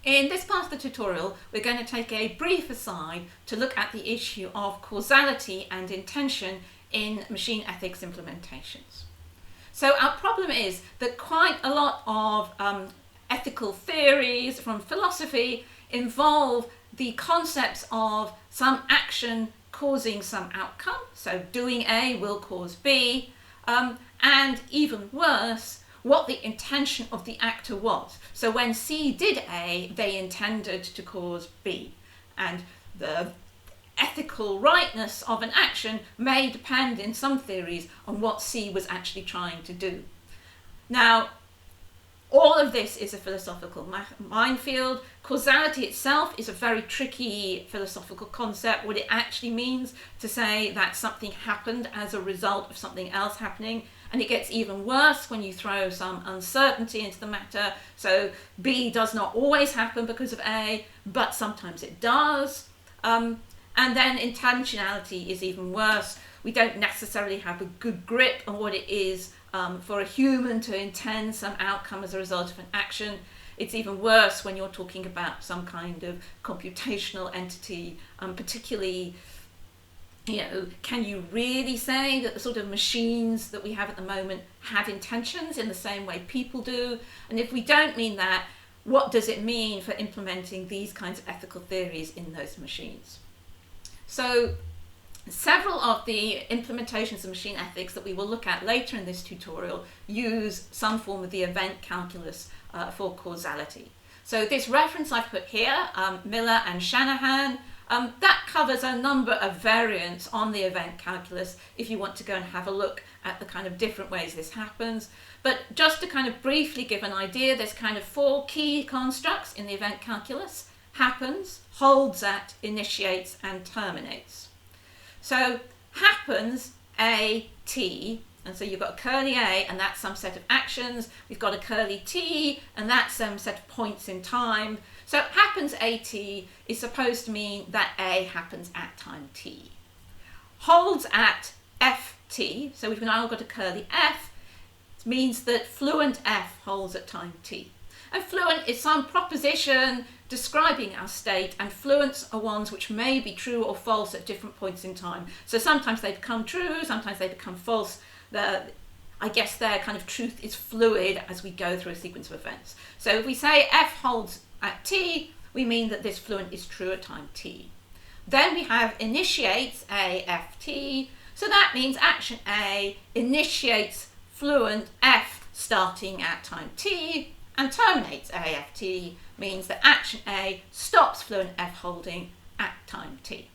In this part of the tutorial, we're going to take a brief aside to look at the issue of causality and intention in machine ethics implementations. So our problem is that quite a lot of ethical theories from philosophy involve the concepts of some action causing some outcome. So doing A will cause B, and even worse, what the intention of the actor was. So when C did A, they intended to cause B. And the ethical rightness of an action may depend in some theories on what C was actually trying to do. Now, all of this is a philosophical minefield. Causality itself is a very tricky philosophical concept, what it actually means to say that something happened as a result of something else happening. And it gets even worse when you throw some uncertainty into the matter. So B does not always happen because of A, but sometimes it does. And then intentionality is even worse. We don't necessarily have a good grip on what it is for a human to intend some outcome as a result of an action. It's even worse when you're talking about some kind of computational entity, particularly, can you really say that the sort of machines that we have at the moment have intentions in the same way people do? And if we don't mean that, what does it mean for implementing these kinds of ethical theories in those machines? So several of the implementations of machine ethics that we will look at later in this tutorial use some form of the event calculus for causality. So this reference I've put here, Miller and Shanahan, that covers a number of variants on the event calculus if you want to go and have a look at the kind of different ways this happens. But just to kind of briefly give an idea, there's kind of four key constructs in the event calculus: happens, holds at, initiates, and terminates. So happens, A, T, and so you've got a curly A, and that's some set of actions. We've got a curly T, and that's some set of points in time. So happens AT is supposed to mean that A happens at time T. Holds at FT, so we've now got a curly F, it means that fluent F holds at time T. And fluent is some proposition describing our state, and fluents are ones which may be true or false at different points in time. So sometimes they become true, sometimes they become false. I guess their kind of truth is fluid as we go through a sequence of events. So if we say F holds at T, we mean that this fluent is true at time T. Then we have initiates A, F, T. So that means action A initiates fluent F starting at time T, and terminates A, F, T means that action A stops fluent F holding at time T.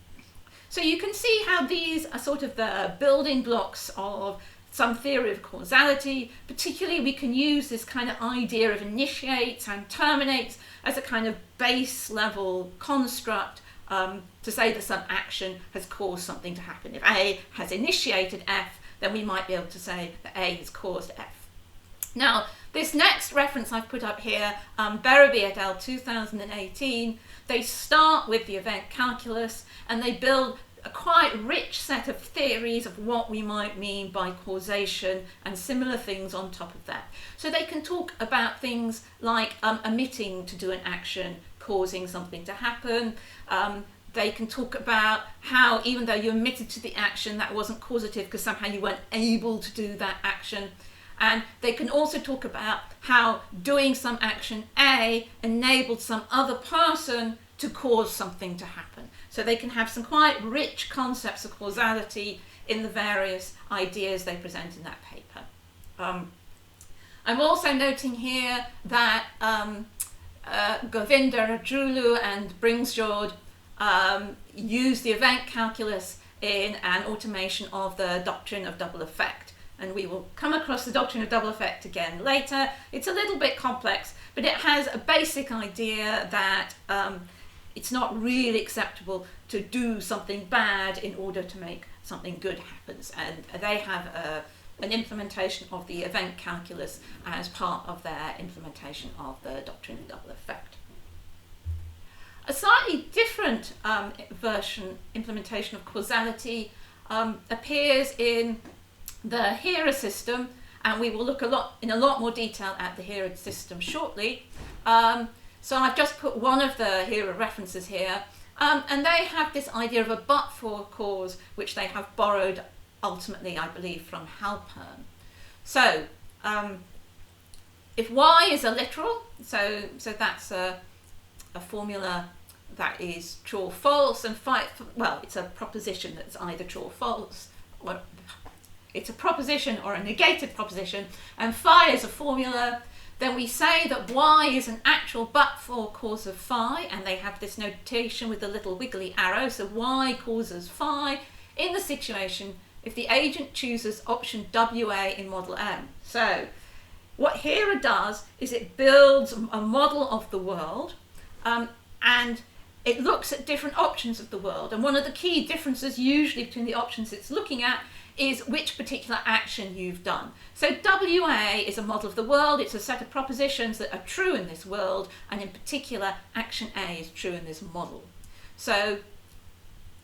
So you can see how these are sort of the building blocks of some theory of causality. Particularly, we can use this kind of idea of initiates and terminates as a kind of base level construct to say that some action has caused something to happen. If A has initiated F, then we might be able to say that A has caused F. Now, this next reference I've put up here, Berube et al. 2018, they start with the event calculus and they build a quite rich set of theories of what we might mean by causation and similar things on top of that. So they can talk about things like omitting to do an action causing something to happen. They can talk about how even though you omitted to the action, that wasn't causative because somehow you weren't able to do that action. And they can also talk about how doing some action A enabled some other person to cause something to happen. So they can have some quite rich concepts of causality in the various ideas they present in that paper. I'm also noting here that Govinda Rajulu and Bringsjord use the event calculus in an automation of the doctrine of double effect. And we will come across the doctrine of double effect again later. It's a little bit complex, but it has a basic idea that it's not really acceptable to do something bad in order to make something good happen. And they have an implementation of the event calculus as part of their implementation of the doctrine of double effect. A slightly different implementation of causality appears in the HERA system, and we will look in a lot more detail at the HERA system shortly. So I've just put one of the HERA references here, and they have this idea of a but-for cause, which they have borrowed ultimately, I believe, from Halpern. So if y is a literal, so that's a formula that is true or false, and well, it's a proposition that's either true or false, or it's a proposition or a negated proposition, and phi is a formula, then we say that y is an actual but-for cause of phi, and they have this notation with a little wiggly arrow, so y causes phi in the situation if the agent chooses option WA in model M. So what HERA does is it builds a model of the world, and it looks at different options of the world. And one of the key differences usually between the options it's looking at is which particular action you've done. So WA is a model of the world. It's a set of propositions that are true in this world, and in particular, action A is true in this model. So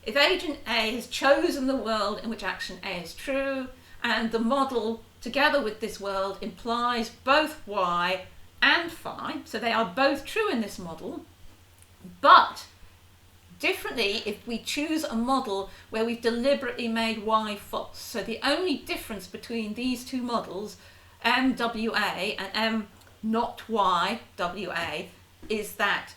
if agent A has chosen the world in which action A is true, and the model together with this world implies both y and phi, so they are both true in this model, but differently if we choose a model where we've deliberately made y false. So the only difference between these two models, MWA and M not y, WA, is that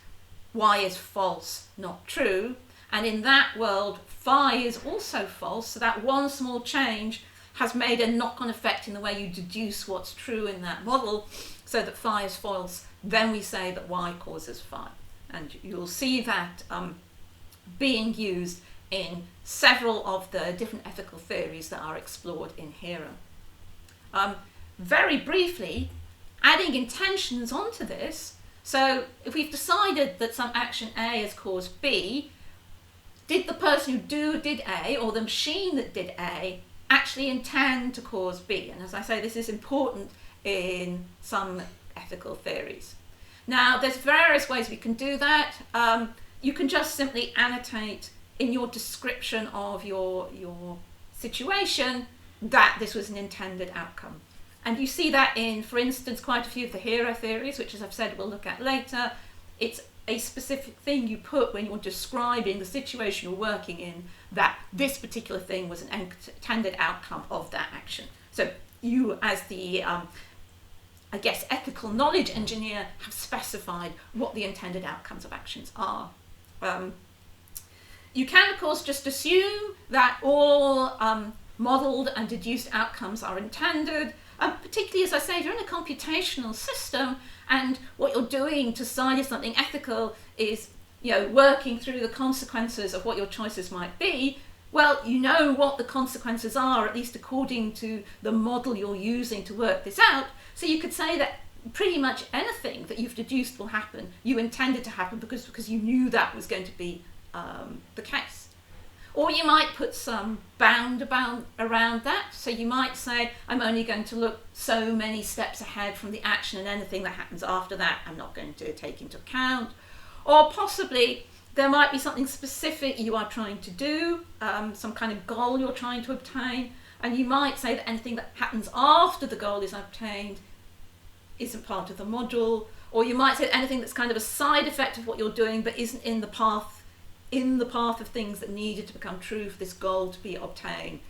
y is false, not true. And in that world, phi is also false, so that one small change has made a knock-on effect in the way you deduce what's true in that model, so that phi is false. Then we say that y causes phi. And you'll see that being used in several of the different ethical theories that are explored in HERA. Very briefly, adding intentions onto this, so if we've decided that some action A has caused B, did the person who did A, or the machine that did A, actually intend to cause B? And as I say, this is important in some ethical theories. Now, there's various ways we can do that. You can just simply annotate in your description of your situation that this was an intended outcome. And you see that in, for instance, quite a few of the HERA theories, which, as I've said, we'll look at later. It's a specific thing you put when you're describing the situation you're working in, that this particular thing was an intended outcome of that action. So you, as the I guess, ethical knowledge engineer, have specified what the intended outcomes of actions are. You can, of course, just assume that all modelled and deduced outcomes are intended, particularly, as I say, if you're in a computational system and what you're doing to decide if something ethical is, working through the consequences of what your choices might be. Well, you know what the consequences are, at least according to the model you're using to work this out. So you could say that pretty much anything that you've deduced will happen, you intended to happen because you knew that was going to be the case. Or you might put some bound around that. So you might say, I'm only going to look so many steps ahead from the action, and anything that happens after that I'm not going to take into account. Or possibly there might be something specific you are trying to do, some kind of goal you're trying to obtain, and you might say that anything that happens after the goal is obtained isn't part of the module. Or you might say that anything that's kind of a side effect of what you're doing but isn't in the path of things that needed to become true for this goal to be obtained,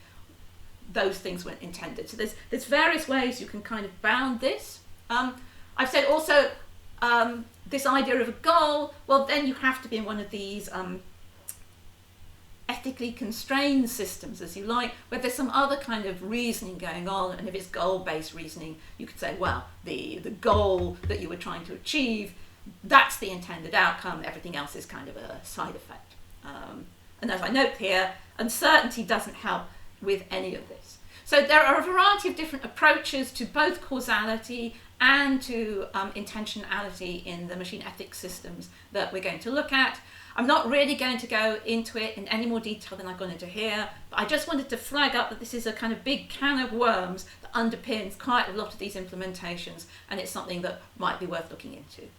those things weren't intended. So there's various ways you can kind of bound this. I've said also this idea of a goal, well, then you have to be in one of these ethically constrained systems, as you like, where there's some other kind of reasoning going on, and if it's goal-based reasoning, you could say, well, the goal that you were trying to achieve, that's the intended outcome, everything else is kind of a side effect. And as I note here, uncertainty doesn't help with any of this. So there are a variety of different approaches to both causality and to intentionality in the machine ethics systems that we're going to look at. I'm not really going to go into it in any more detail than I've gone into here, but I just wanted to flag up that this is a kind of big can of worms that underpins quite a lot of these implementations, and it's something that might be worth looking into.